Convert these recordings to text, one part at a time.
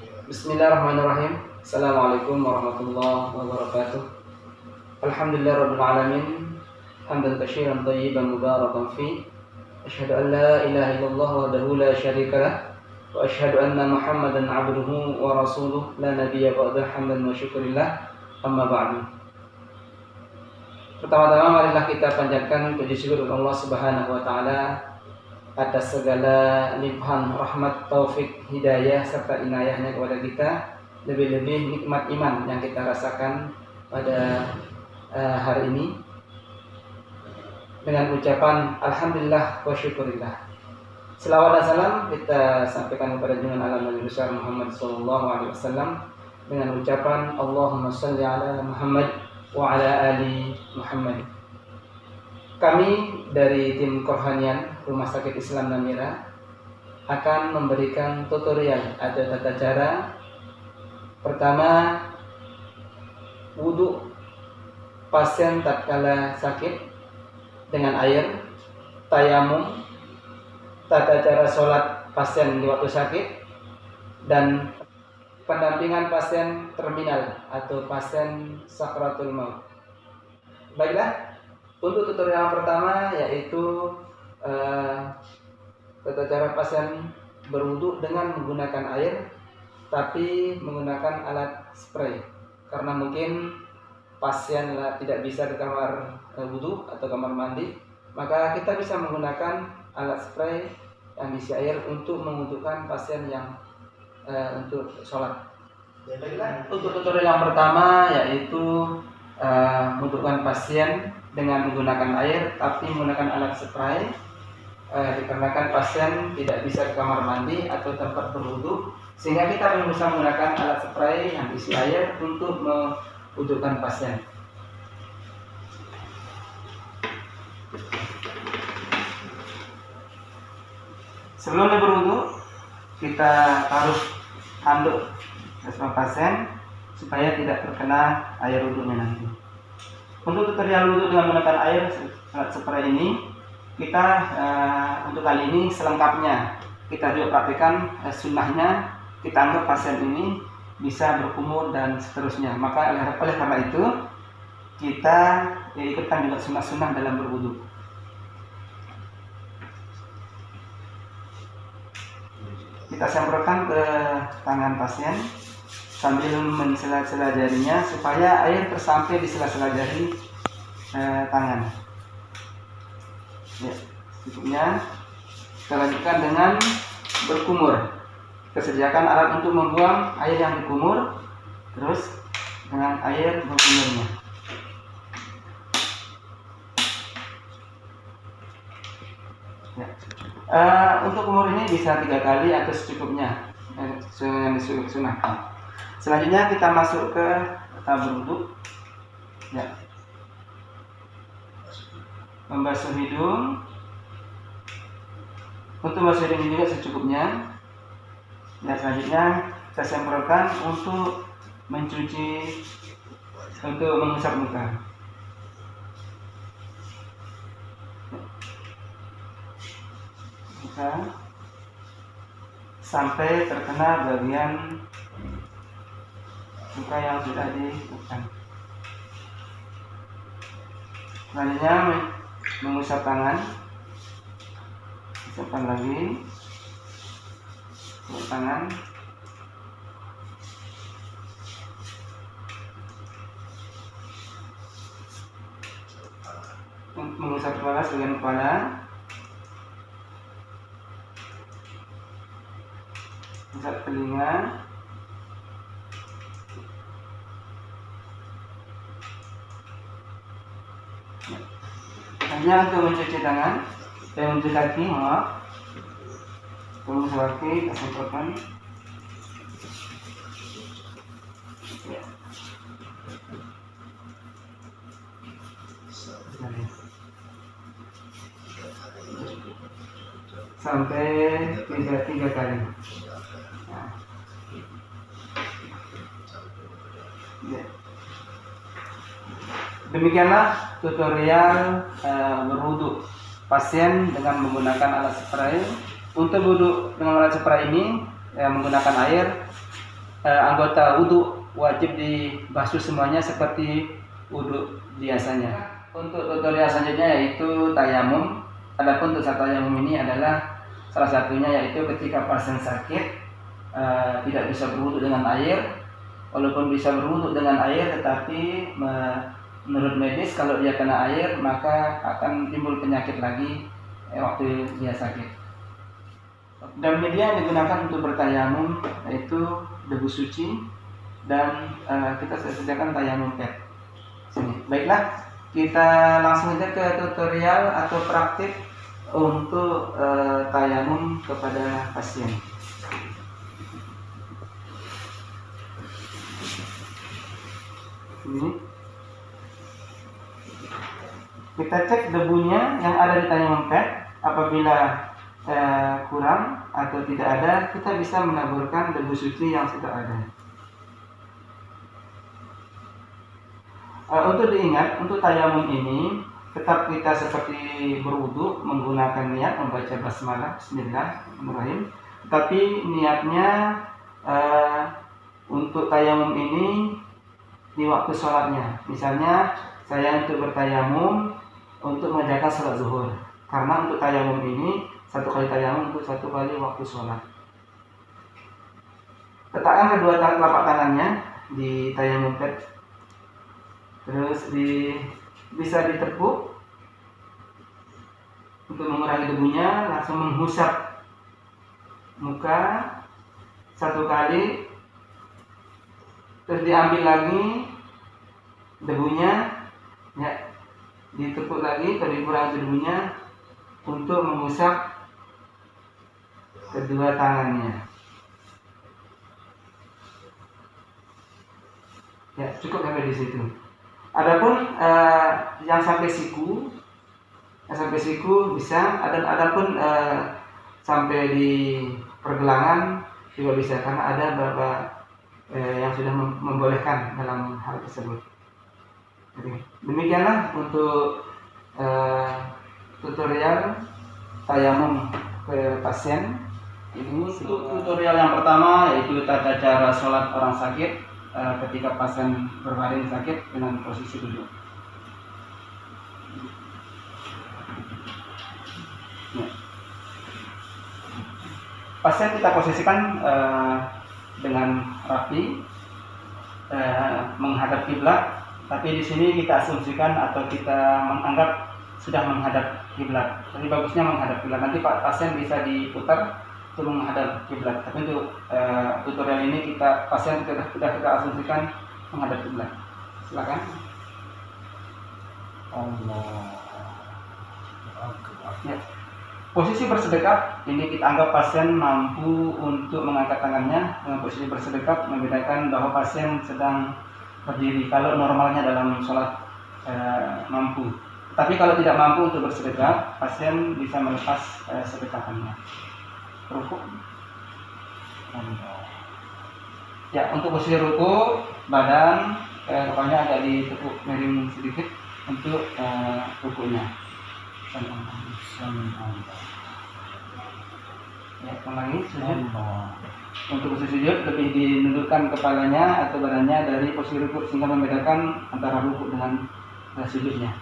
Bismillahirrahmanirrahim. Assalamualaikum warahmatullahi wabarakatuh. Alhamdulillahirabbil alamin. Hamdan katsiran thayyiban mubarakan fi. Asyhadu an la ilaha illallah wahdahu la syarika lah wa asyhadu anna Muhammadan 'abduhu wa rasuluh la nabiyya ba'da hamdan wa syukrillah. Amma ba'du. Pertama-tama marilah kita panjatkan puji syukur Allah Subhanahu wa taala atas segala limpahan rahmat, taufik, hidayah serta inayahnya kepada kita, lebih-lebih nikmat iman yang kita rasakan pada hari ini dengan ucapan alhamdulillah wa syukurillah. Selawat dan salam kita sampaikan kepada junjungan alam Nabi besar Muhammad sallallahu alaihi wasallam dengan ucapan Allahumma shalli ala Muhammad wa ala ali Muhammad. Kami dari tim Korhanian Rumah Sakit Islam Namira akan memberikan tutorial atau tata cara. Pertama, wudhu pasien tatkala sakit dengan air, tayamum, tata cara sholat pasien di waktu sakit, dan pendampingan pasien terminal atau pasien sakratul maut. Baiklah, untuk tutorial yang pertama yaitu tata cara pasien berwudu dengan menggunakan air tapi menggunakan alat spray, karena mungkin pasien tidak bisa ke kamar wudu atau kamar mandi, maka kita bisa menggunakan alat spray yang diisi air untuk membutuhkan pasien yang untuk sholat. Untuk tutorial yang pertama yaitu membutuhkan pasien dengan menggunakan air tapi menggunakan alat spray, dikarenakan pasien tidak bisa ke kamar mandi atau tempat berwudu, sehingga kita belum bisa menggunakan alat spray yang diisi air untuk mewudukan pasien. Sebelum berwudu, kita taruh handuk bersama pasien supaya tidak terkena air wudunya nanti. Untuk tutorial wudu dengan menggunakan air alat spray ini, kita untuk kali ini selengkapnya kita juga praktikkan sunnahnya. Kita anggap pasien ini bisa berkumur dan seterusnya, maka oleh karena itu kita ikutkan juga sunnah-sunnah dalam berwudu. Kita semprotkan ke tangan pasien sambil mensela-sela jarinya supaya air tersampai di sela-sela jari tangan. Ya, cukupnya. Kita lanjutkan dengan berkumur. Kesediakan alat untuk membuang air yang dikumur, terus dengan air berkumurnya. Ya. Untuk kumur ini bisa 3 kali atau secukupnya, yang disunahkan. Selanjutnya kita masuk ke berwudu. Ya. Membasuh hidung. Untuk membasuh hidung juga secukupnya. Ya, selanjutnya saya semprotkan untuk mengusap muka. Muka sampai terkena bagian muka yang sudah dilakukan. Selanjutnya mengusap tangan, usapkan lagi tangan, mengusap kepala, sebagian kepala, usap telinga, hanya untuk mencuci tangan dan mencuci kaki, mencuci kaki, kita semprotkan. Ya. Sampai 3 kali. Nah. Ya. Demikianlah tutorial berwudu pasien dengan menggunakan alat spray. Untuk wudu dengan alat spray ini menggunakan air anggota wudhu wajib dibasuh semuanya seperti wudhu biasanya. Untuk tutorial selanjutnya yaitu tayamum. Adapun untuk tayamum ini adalah salah satunya yaitu ketika pasien sakit tidak bisa berwudhu dengan air, walaupun bisa berwudhu dengan air tetapi menurut medis kalau dia kena air maka akan timbul penyakit lagi waktu dia sakit. Dan media yang digunakan untuk bertayamum yaitu debu suci dan kita sediakan tayamum pad. Sini. Baiklah, kita langsung saja ke tutorial atau praktik untuk tayamum kepada pasien. Ini kita cek debunya yang ada di tayamum pad. Apabila kurang atau tidak ada, kita bisa menaburkan debu suci yang sudah ada. Untuk diingat, untuk tayamum ini tetap kita seperti berwudu menggunakan niat membaca basmalah Bismillahirrahmanirrahim. Tapi niatnya untuk tayamum ini di waktu sholatnya. Misalnya saya untuk bertayamum untuk mengerjakan sholat zuhur. Karena untuk tayamum ini satu kali tayamum untuk satu kali waktu sholat. Letakkan kedua telapak tangannya di tayamum pad. Terus bisa ditepuk untuk mengurangi debunya. Langsung menghusap muka satu kali. Terus diambil lagi debunya, ya, ditepuk lagi, terus dikurangi debunya untuk mengusap kedua tangannya. Ya, cukup sampai di situ. Adapun yang sampai siku bisa. Adapun sampai di pergelangan juga bisa, karena ada beberapa yang sudah membolehkan dalam hal tersebut. Jadi, demikianlah untuk tutorial tayamum ke pasien. Ini untuk tutorial yang pertama yaitu tata cara sholat orang sakit ketika pasien berbaring sakit dengan posisi duduk. Ya. Pasien kita posisikan dengan rapi menghadap kiblat, tapi di sini kita asumsikan atau kita menganggap sudah menghadap kiblat. Jadi bagusnya menghadap kiblat. Nanti pasien bisa diputar untuk menghadap kiblat. Tapi untuk tutorial ini pasien sudah kita asumsikan menghadap kiblat. Silakan. Ya. Posisi bersedekap ini kita anggap pasien mampu untuk mengangkat tangannya. Dengan posisi bersedekap membedakan bahwa pasien sedang berdiri. Kalau normalnya dalam sholat mampu. Tapi kalau tidak mampu untuk bersedekap, pasien bisa melepas sedekahannya. Ruku. Ya, untuk posisi ruku, badan kepalanya agak ditekuk miring sedikit untuk rukunya. Ya, ulangi sujud. Untuk posisi sujud lebih dinundukkan kepalanya atau badannya dari posisi ruku sehingga membedakan antara ruku dengan sujudnya.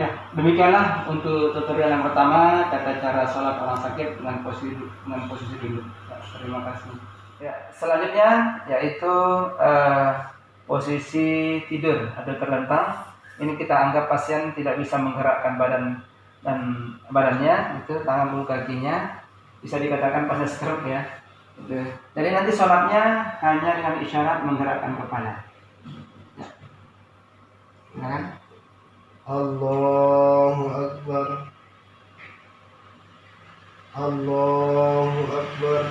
Ya, demikianlah untuk tutorial yang pertama, tata cara sholat orang sakit dengan posisi duduk. Ya, terima kasih. Ya, selanjutnya yaitu posisi tidur atau terlentang. Ini kita anggap pasien tidak bisa menggerakkan badannya, itu tangan dulu kakinya, bisa dikatakan pasien stroke ya. Gitu. Jadi nanti sholatnya hanya dengan isyarat menggerakkan kepala. Ya. Silakan. Allahu Akbar. Allahu Akbar.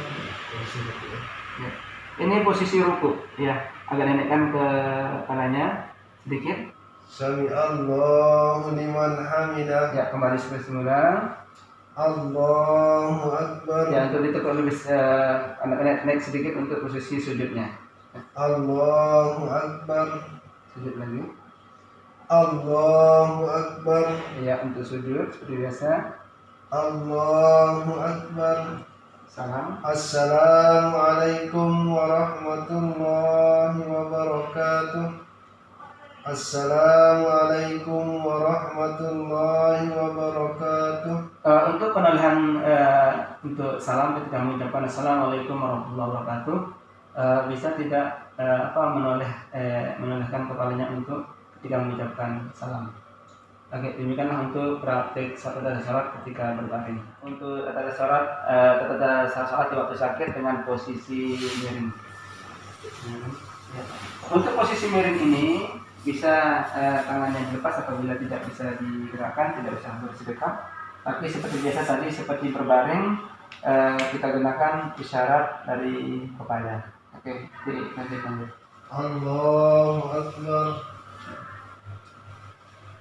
Ya. Ini posisi ruku, ya. Agak naikkan ke kepalanya sedikit. Sami Allahu liman hamidah. Ya, kembali seperti semula. Allahu Akbar. Ya, untuk itu kalau bisa naik sedikit untuk posisi sujudnya. Allahu Akbar. Sujud lagi. Allahu Akbar. Ya, untuk sujud seperti biasa. Allahu Akbar. Salam. Assalamualaikum warahmatullahi wabarakatuh. Assalamualaikum warahmatullahi wabarakatuh. Untuk penolihan untuk salam ketika mengucapkan assalamualaikum warahmatullahi wabarakatuh, bisa tidak menolehkan kepalanya untuk ketika mengucapkan salam. Oke, demikianlah untuk praktik tata sholat ketika berbaring. Untuk tata sholat di waktu sakit dengan posisi miring. Ya. Untuk posisi miring ini bisa tangannya dilepas apabila tidak bisa digerakkan, tidak bisa bersedekap. Tapi seperti biasa tadi, seperti berbaring, kita gunakan isyarat dari kepala. Oke, jadi lanjut. Allahu Akbar.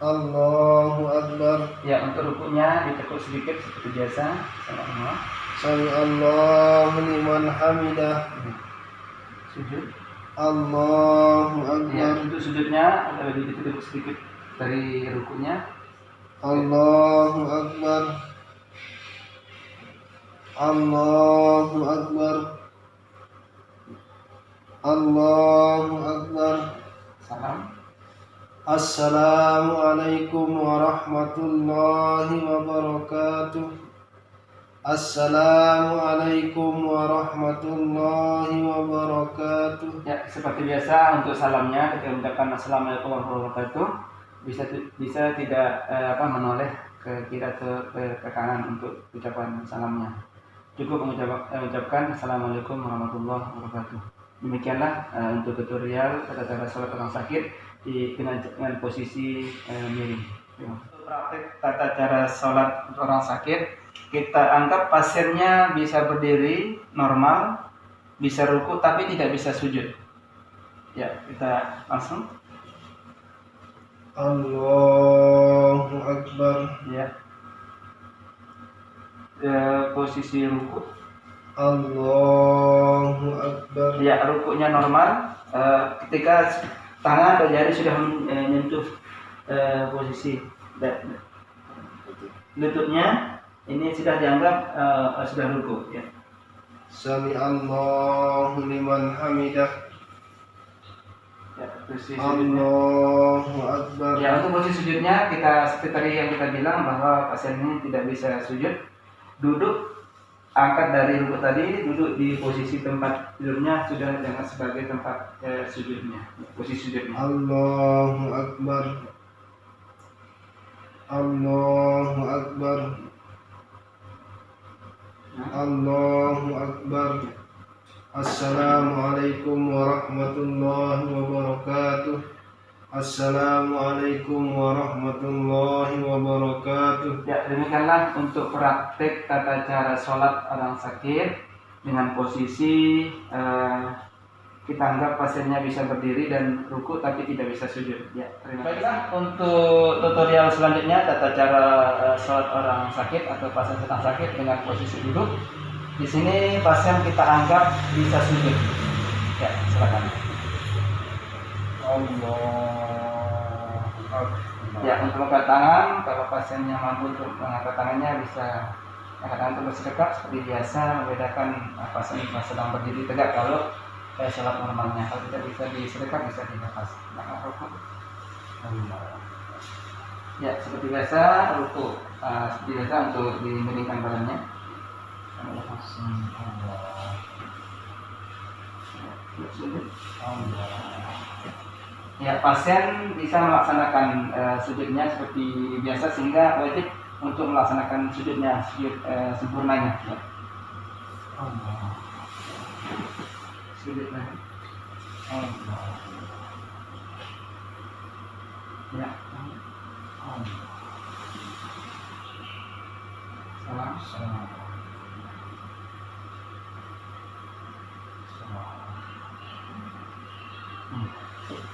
Allahu Akbar. Ya, untuk rukunya ditekuk sedikit seperti biasa. Sama-sama. Sami Allahu liman hamidah. Sujud. Allahu Ya, Akbar. untuk sujudnya ditekuk sedikit dari rukunya. Allahu Akbar. Allahu Akbar. Allahu Akbar. Salam. Assalamualaikum warahmatullahi wabarakatuh. Assalamualaikum warahmatullahi wabarakatuh. Ya, seperti biasa untuk salamnya ketika mengucapkan assalamualaikum warahmatullahi wabarakatuh bisa tidak menoleh ke kiri atau ke kanan untuk ucapan salamnya. Cukup mengucapkan assalamualaikum warahmatullahi wabarakatuh. Demikianlah untuk tutorial tata cara sholat orang sakit dengan posisi miring. Untuk praktek tata cara sholat orang sakit, kita anggap pasiennya bisa berdiri normal, bisa ruku tapi tidak bisa sujud. Ya, kita langsung. Allahu Akbar. Ya. Posisi ruku. Allahu Akbar. Ya, rukunya normal. Ketika tangan dan jari sudah menyentuh posisi lututnya, ini sudah dianggap sudah ruku. Ya. Sami Allahu liman hamidah. Ya, posisi sujudnya. Allahu Akbar. Ya, untuk posisi sujudnya kita seperti tadi yang kita bilang bahwa pasien ini tidak bisa sujud, duduk, angkat dari ruku tadi, duduk di posisi tempat tidurnya sudah dianggap sebagai tempat sujudnya, posisi sujudnya. Allahu Akbar. Allahu Akbar. Allahu Akbar. Assalamualaikum warahmatullahi wabarakatuh. Assalamualaikum warahmatullahi wabarakatuh. Ya, demikianlah untuk praktek tata cara sholat orang sakit dengan posisi kita anggap pasiennya bisa berdiri dan ruku tapi tidak bisa sujud. Ya, terima kasih. Baiklah, untuk tutorial selanjutnya tata cara sholat orang sakit atau pasien sedang sakit dengan posisi duduk. Di sini pasien kita anggap bisa sujud. Ya, silakan. Ya, untuk mengangkat tangan, kalau pasiennya mampu untuk mengangkat tangannya bisa angkat tangan untuk bersedekap seperti biasa, membedakan pasien yang sedang berdiri tegak kalau sholat normalnya. Kalau tidak bisa disedekap bisa dilepas. Ya, seperti biasa ruku, seperti biasa untuk dimiringkan badannya. Ya, pasien bisa melaksanakan sujudnya seperti biasa sehingga wajib untuk melaksanakan sujudnya sempurnanya. Ya. Sujudnya. Ya. Salam.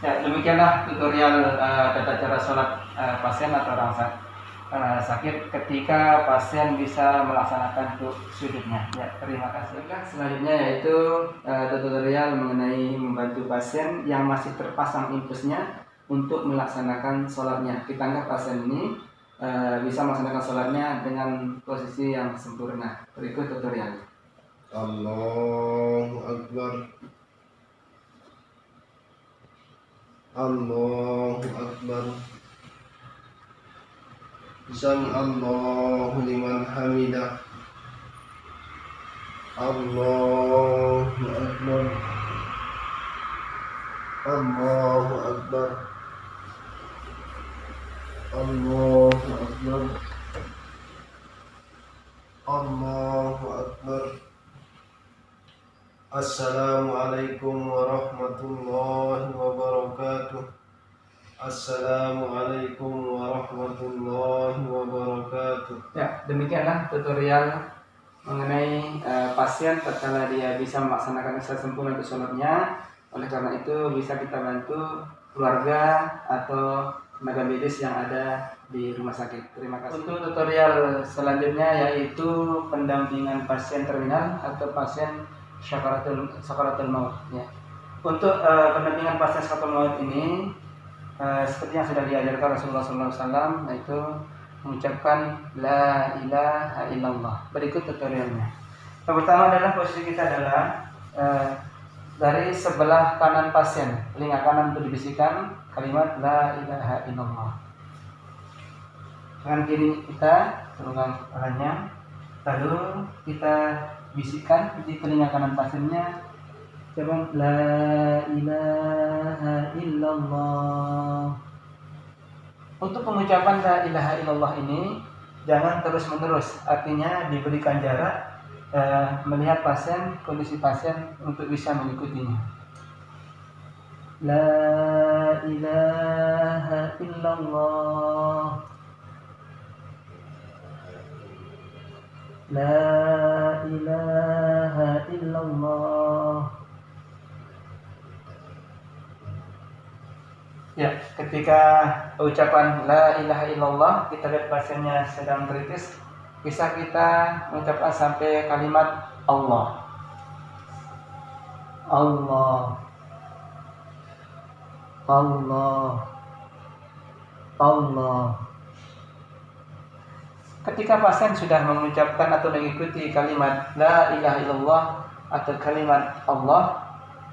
Ya, demikianlah tutorial tata cara sholat pasien atau orang sakit sakit ketika pasien bisa melaksanakan sujudnya. Ya, terima kasih. Selanjutnya yaitu tutorial mengenai membantu pasien yang masih terpasang infusnya untuk melaksanakan sholatnya. Kita anggap pasien ini bisa melaksanakan sholatnya dengan posisi yang sempurna. Berikut tutorial. Allahu Akbar. Allahu Akbar. Sami Allahu liman hamidah. Allahu Akbar. Allahu Akbar. Allahu Akbar. Allahu Akbar. Assalamualaikum warahmatullahi wabarakatuh. Assalamualaikum warahmatullahi wabarakatuh. Ya, demikianlah tutorial mengenai pasien tatkala dia bisa melaksanakan secara sempurna untuk sholatnya. Oleh karena itu bisa kita bantu keluarga atau tenaga medis yang ada di rumah sakit. Terima kasih. Untuk tutorial selanjutnya yaitu pendampingan pasien terminal atau pasien sakaratul maut. Ya. Untuk pendampingan pasien sakaratul maut ini seperti yang sudah diajarkan Rasulullah SAW, yaitu mengucapkan la ilaha illallah. Berikut tutorialnya. Yang pertama adalah posisi kita adalah dari sebelah kanan pasien, telinga kanan itu dibisikkan kalimat la ilaha illallah. Tangan kiri kita pegang tangannya, lalu kita bisikkan di telinga kanan pasiennya, ucapan la ilaha illallah. Untuk pengucapan la ilaha illallah ini jangan terus menerus, artinya diberikan jarak melihat pasien, kondisi pasien untuk bisa mengikutinya. La ilaha illallah. La ilaha illallah. Ya, ketika ucapan la ilaha illallah kita lihat pasiennya sedang kritis, bisa kita mengucapkan sampai kalimat Allah. Allah. Allah. Allah. Ketika pasien sudah mengucapkan atau mengikuti kalimat la ilaha illallah atau kalimat Allah,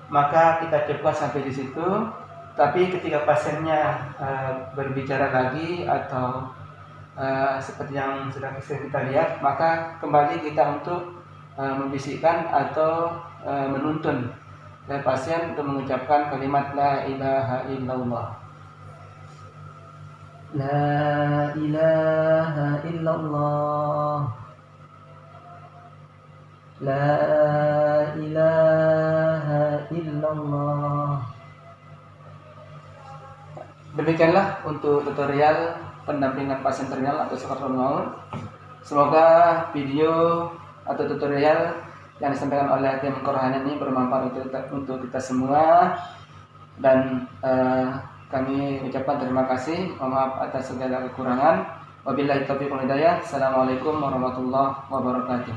maka kita cukupkan sampai di situ. Tapi ketika pasiennya berbicara lagi atau seperti yang sudah kita lihat, maka kembali kita untuk membisikkan atau menuntun pasien untuk mengucapkan kalimat la ilaha illallah. La ilaha illallah. La ilaha illallah. Demikianlah untuk tutorial pendampingan pasien terminal atau sakaratul maut. Semoga video atau tutorial yang disampaikan oleh tim Qur'an ini bermanfaat untuk kita semua, dan kami ucapkan terima kasih. Mohon maaf atas segala kekurangan. Wabillahi taufiq wal hidayah. Assalamualaikum warahmatullahi wabarakatuh.